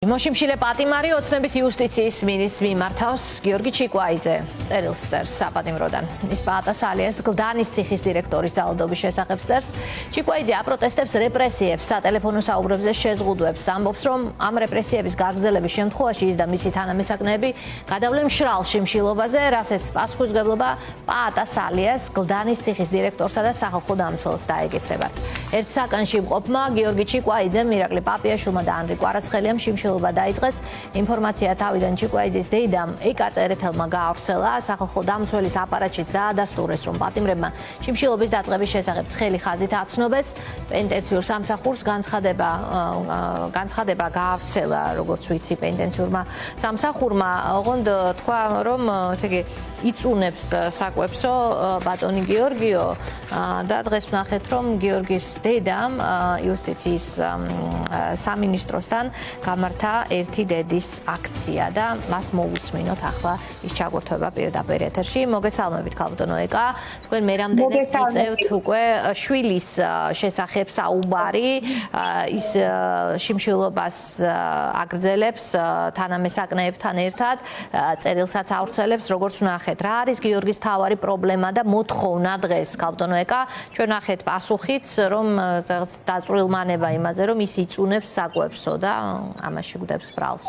მოშიმშილე პატიმარი ოცნების იუსტიციის მინისტრს მიმართავს გიორგი ჩიკვაიძე წერილს წერს საპატიმროდან. ის პაატას ალიას გლდანის ციხის დირექტორის ძალადობის შესახებ წერს. ჩიკვაიძე აპროტესტებს რეპრესიებს, სატელეფონო საუბრებზე შეზღუდვებს, ამბობს, რომ ამ რეპრესიების გაგრძელების შემთხვევაში ის და მისი თანამესაკნეები გადავლენ მშრალ შიმშილობაზე, რასაც პასუხისმგებლობა პაატას ალიას გლდანის ციხის დირექტორსა და სახალხო დამცველს დაეგეცრებათ. ერთ საკანში მყოფმა გიორგი ჩიკვაიძემ, ირაკლი პაპიაშვილმა და ანრი კვარაცხელიამ დაიწყეს ინფორმაცია თავიდან ჩიკვაიძის დეიდამ ეკა წერეთელმა გაავრცელა სახალხო დამცველის აპარატშიც დაადასტურეს რომ პატიმრებმა შიმშილობის დაწყების შესახებ ცხელი ხაზით აცნობეს პენტენციურ სამსახურს განცხადება გაავრცელა როგორც ვიცი პენტენციურმა სამსახურმა ოღონდ თქვა რომ ესე იგი იწუნებს საკვებსო ბატონი გიორგიო და დღეს ვნახეთ რომ გიორგის დედამ იუსტიციის სამინისტროსთან გამართა ერთი დედის აქცია და მას მოусმინოთ ახლა ის ჩაგურთვება პირდაპირ ეთერში. მოგესალმებით ქალბატონო ეკა. თქვენ მე რამდენად გიწევთ უკვე შვილის შესახებ საუბარი, ის შიმშილობას აგრძელებს თანამესაკნეებთან ერთად, წერილსაც ავრცელებს, როგორც ვნახეთ. რა არის გიორგის თავარი პრობლემა და მოთხოვნა დღეს ქალბატონო ეკა? ჩვენ ვნახეთ პასუხიც, რომ დაწვრილმანება იმაზე, რომ ის იწუნებს საკვებსო და ამაში გდებს ბრალს.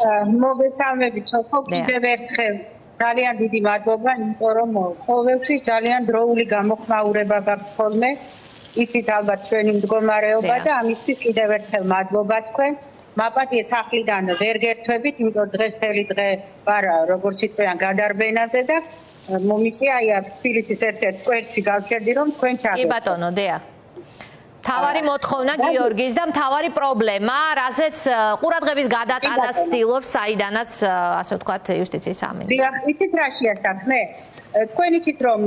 მოგესალმებით, თქო, კიდევ ერთხელ ძალიან დიდი მადლობა, იმიტომ რომ ყოველთვის ძალიან დროული გამოხმაურება გაქვთ ხოლმე. იცით ალბათ ჩვენი მდგომარეობა და ამისთვის კიდევ ერთხელ მადლობა თქვენ. მაპატიეთ სახლიდან ვერ გერთვებით, იმიტომ დღესდღე ვარ როგორც იტყვიან გადარბენაზე და მომიწია აი აქ თბილისის ერთ-ერთ სკვერში გავჩერდი რომ თქვენ ჩაგეთ. კი ბატონო, დიახ. თავარი მოთხოვნა გიორგის და მთავარი პრობლემა, რასაც ყურადღების გადატანას ცდილობს საიდანაც ასე ვთქვათ იუსტიციის სამინისტრო. დიახ, იცით რა შეასახმე? თქვენ იცით რომ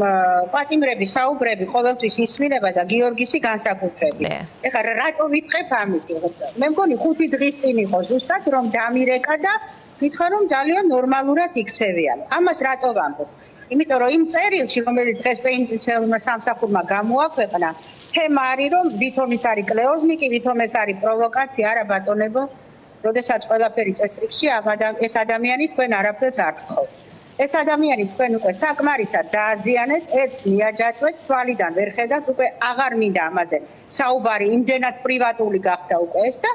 პატიმრების საუბრები ყოველთვის ისმინება და გიორგისი განსაკუთრებით. ეხლა რატო ვიწყებ ამით? მე მგონი 5 დღის წინ იყო ზუსტად რომ დამირეკა და ვთქვა რომ ძალიან ნორმალურად იქცევიან. ამას რატო ვამბობ? იმიტომ რომ იმ წერილში რომელიც დღეს პენტენციურმა სამსახურმა გამოაქვეყნა თემა არის რომ ვითომ ის არის კლეოზნიკი, ვითომ ეს არის პროვოკაცია, არა ბატონებო, როდესაც ყველაფერი წესრიგში ეს ადამიანი თქვენ არაფერს არ გთხოვთ. ეს ადამიანი თქვენ უკვე საკმარისად დააზიანეთ, ერთს მიაჯაჭვეთ, თვალიდან ვერ ხედავთ, უკვე აღარ მინდა ამაზე საუბარი, იმდენად პრივატული გახდა უკვე ეს და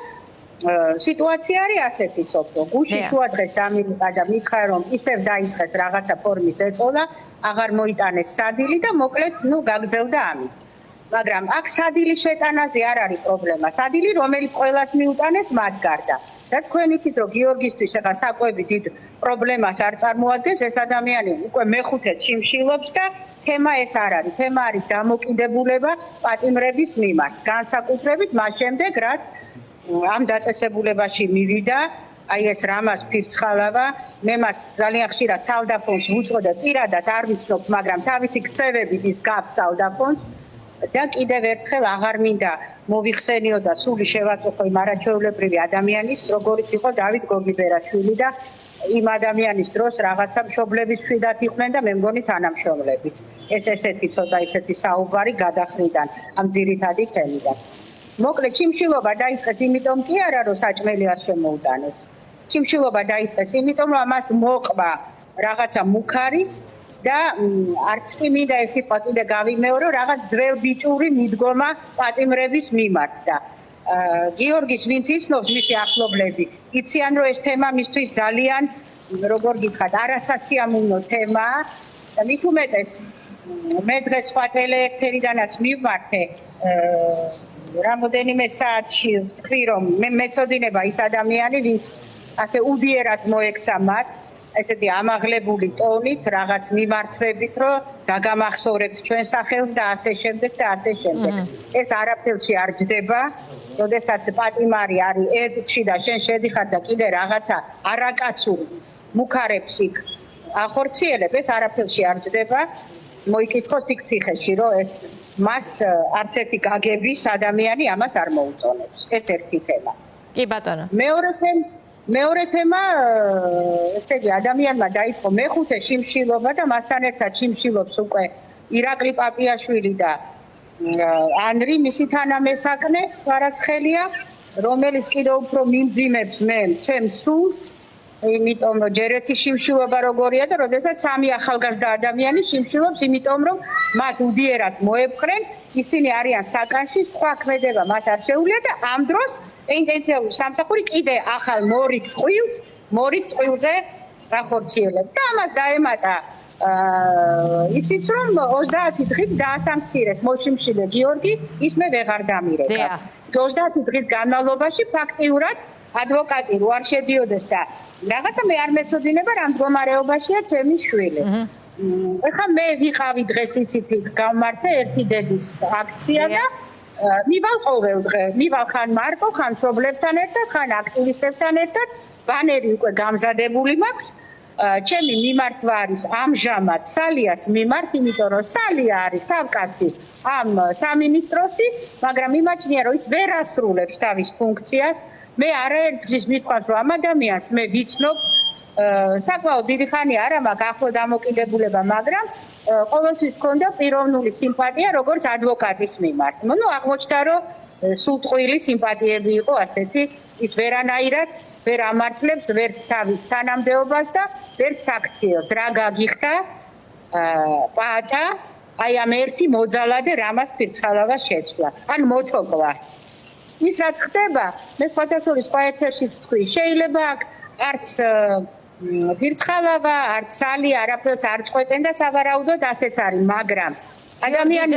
სიტუაცია არის ასეთი სოფო. გუში შუა დღეს დამირეკა და მიქა რომ ისევ დაიწყეს რაღაცა ფორმის ეწოლა, აღარ მოიტანეს სადილი და მოკლედ გაგრძელდა ამით. მაგრამ აქ სადილის შეტანაზე არ არის პრობლემა. სადილი რომელიც ყველას მიუტანეს მათ გარდა. და თქვენ იცით რომ გიორგისთვის ახლა საკვები დიდ პრობლემას არ წარმოადგენს, ეს ადამიანი უკვე მეხუთედ შიმშილობს და თემა ეს არ არის. თემა არის დამოკიდებულება პატიმრების მიმართ, განსაკუთრებით მას შემდეგ რაც ამ დაწესებულებაში მივიდა, აი ეს რამას ფირცხალავა, მე მას ძალიან ხშირად სალდაფონს ვუწყოდა პირადად არ ვიცნობ, მაგრამ თავისი ქცევებით ის გავს სალდაფონს და კიდევ ერთხელ აღარ მინდა მოვიხსენიო და სული შევაწუხო იმ არაჩვეულებრივი ადამიანის, როგორიც იყო დავით გოგიბერაშვილი და იმ ადამიანის დროს რაღაცა მშობლების მშვიდად იყვნენ და მე მგონი თანამშრომლებიც. ეს ესეთი ცოტა ისეთი საუბარი გადახრიდან ამ ძირითადი თემიდან. მოკლედ შიმშილობა დაიწყეს იმიტომ კი არა რომ საჭმელი არ შემოუტანეს. შიმშილობა დაიწყეს იმიტომ რომ მას მოყვა რაღაცა მუქარის და არც კი მინდა ეს იყო კიდე გავიმეორო რაღაც ძველ ბიჭური მიდგომა პატიმრების მიმართ და გიორგის ვინც იცნობს მისი ახლობლები იციან რომ ეს თემა მისთვის ძალიან როგორ გითხრათ არასასიამოვნო თემაა და მით უმეტეს მე დღეს სხვა ტელეეთერიდანაც მივმართე რამოდენიმე საათში ვთქვი რომ მე მეწოდინება ის ადამიანი ვინც ასე უდიერად მოექცა მათ ესეთი ამაღლებული ტონით რაღაც მიმართვებით რომ დაგამახსოვრებთ ჩვენ სახელს და ასე შემდეგ და ასე შემდეგ. ეს არაფერში არ ჯდება, როდესაც პატიმარი არის ერთში და შენ შედიხარ და კიდე რაღაცა არაკაცურ მუქარებს იქ ახორციელებ, ეს არაფერში არ ჯდება. მოიკითხოთ იქ ციხეში რომ ეს მას არც ერთი გაგების ადამიანი ამას არ მოუწონებს. ეს ერთი თემა. კი ბატონო. მეორე თემა ესე იგი ადამიანმა დაიწყო მეხუთე შიმშილობა და მასთან ერთად შიმშილობს უკვე ირაკლი პაპიაშვილი და ანრი მისი თანამესაკნე კვარაცხელია რომელიც კიდევ უფრო მიმძიმებს მე ჩემს სულს, იმიტომ რომ ჯერ ერთი შიმშილობა როგორია და როდესაც სამი ახალგაზრდა ადამიანი შიმშილობს, იმიტომ რომ მათ უდიერად მოეპყრენ, ისინი არიან საკანში, სხვა ქმედება მათ არ შეუძლია და ამ დროს პენიტენციარული სამსახური კიდე ახალ მორიგ ტყილზე ახორციელებს. და ამას დაემატა ისიც რომ 30 დღით დაასანქცირეს მოშიმშილე გიორგი, ის მე ვეღარ დამირეკა. 30 დღის განმავლობაში ფაქტიურად ადვოკატი რო არ შედიოდეს და რაღაცა მე არ მეცოდინება რა მდგომარეობაშია ჩემი შვილი. ეხლა მე ვიყავი დღეს იცით გავმართე ერთი დედის აქცია და მივალ ყოველ დღე, მივალ ხან მარკო, ხან მშობლებთან ერთად, ხან აქტივისტებთან ერთად, ბანერი უკვე გამზადებული მაქვს. ჩემი მიმართვა არის ამჟამად სალიას მიმართ, იმიტომ რომ სალია არის თავკაცი ამ სამინისტროსი, მაგრამ იმაჩნია რომ ის ვერ ასრულებს თავის ფუნქციას. მე არაერთგზის მithქვავს რომ ამ ადამიანს მე ვიცნობ, საკმაოდ დიდი ხანი არა მაქვს ახლო დამოკიდებულება, მაგრამ ყოველთვის ჰქონდა პიროვნული სიმპათია როგორც ადვოკატის მიმართ. ნუ აღმოჩნდა რომ სულტყვილი სიმპათიები იყო ასეთი, ის ვერანაირად ვერ ამართლებს ვერც თავის თანამდებობას და ვერც აქციებს. რა გაგიხდა პატა აი ამ ერთი მოძალადე რამას ფირცხალავას შეცვლა. ან მოთოკვა. ის რაც ხდება, მე სხვადასხვა სხვა ეთერშიც ვთქვი, შეიძლება აქ არც ფირცხალავა, არც სალი არაფერს არ წყვეტენ და სავარაუდოდ ასეც არის, მაგრამ ადამიანი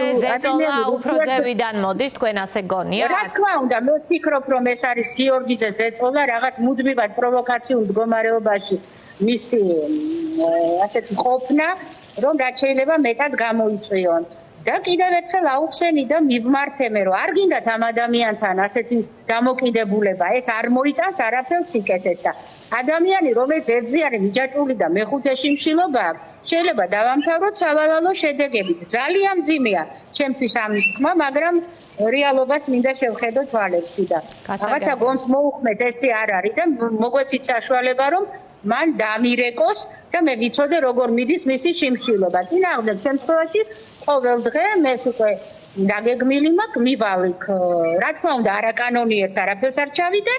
უფრო ზევიდან მოდის, თქვენ ასე გონიათ? რა თქმა უნდა, მე ვფიქრობ, რომ ეს არის გიორგიზე ზეწოლა, რაღაც მუდმივად პროვოკაციულ მდგომარეობაში მისი ასეთი ყოფნა, რომ რაც შეიძლება მეტად გამოიწვიონ. და კიდევ ერთხელ აუხსენი და მივმართე მე, რომ არ გინდათ ამ ადამიანთან ასეთი დამოკიდებულება, ეს არ მოიტანს არაფერს სიკეთეს და ადამიანი, რომელიც ერთზიანი მიჯაჭვული და მეხუთე შიმშილობა აქვს, შეიძლება დავამთავროთ სავალალო შედეგებით. ძალიან მძიმეა ჩემთვის ამის თქმა, მაგრამ რეალობას მინდა შევხედო თვალებში და რაღაცა გონს მოუხმეთ, ესე არ არის და მოგვეცით საშუალება, რომ მან დამირეკოს და მე ვიცოდე როგორ მიდის მისი შიმშილობა. წინააღმდეგ შემთხვევაში ყოველ დღე მე უკვე დაგეგმილი მაქვს მივალიქ. რა თქმა უნდა, არაკანონიერს არაფერს არ ჩავიდე,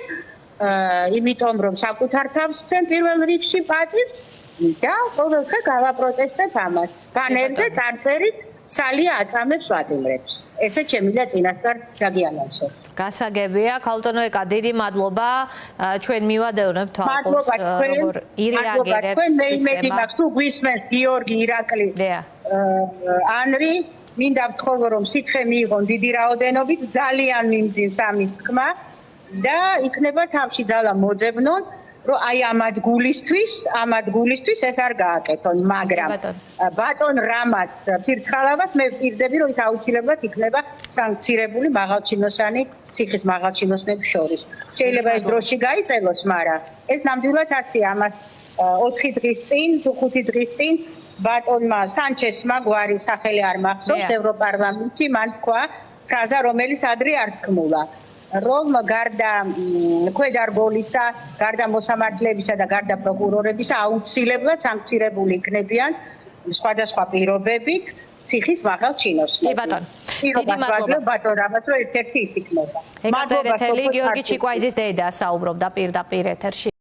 იმიტომ რომ საკუთარ თავს ვცემ პირველ რიგში პატივს და ყოველ დღე გავაპროტესტებ ამას. ბანერზე წარწერით სალია აწამებს ვადიმრებს. ესე ჩემი და წინასწარ დაგიანონსო. გასაგებია, ქალბატონო ეკა, დიდი მადლობა. ჩვენ მივადევნებთ თვალყურს, როგორ ირეაგირებს სისტემა. მე იმედი მაქვს, თუ გვისმენთ გიორგი, ირაკლი, ანრი, მინდა ვთხოვო, რომ სითხე მიიღონ დიდი რაოდენობით, ძალიან მიმძიმს ამის თქმა და იქნება თავში ძალა მოძებნონ, რომ აი ამად გულისთვის ეს არ გააკეთონ, მაგრამ ბატონ რამას ფირცხალავას მე ვპირდები, რომ ის აუცილებლად იქნება სანქცირებული მაღალჩინოსანი ციხის მაღალჩინოსნებს შორის. შეიძლება ეს დროში გაიწელოს, მაგრამ ეს ნამდვილად ასეა. ამას 4 დღის წინ, თუ 5 დღის წინ ბატონმა სანჩესმა გვარი სახელი არ მახსოვს ევროპარლამენტში მან თქვა ფრაზა, რომელიც ადრე არ თქმულა. რომ გარდა ქვედარბოლისა, გარდა მოსამართლებისა და გარდა პროკურორებისა აუცილებლად სანქცირებული იქნებიან სხვადასხვა პირობებით ციხის მაღალჩინოსნები. კი ბატონო. დიდი მადლობა ბატონ რამას, რომ ერთ-ერთი ის იქნება. მადლობა გიორგი ჩიკვაიძის დედა საუბრობდა პირდაპირ ეთერში.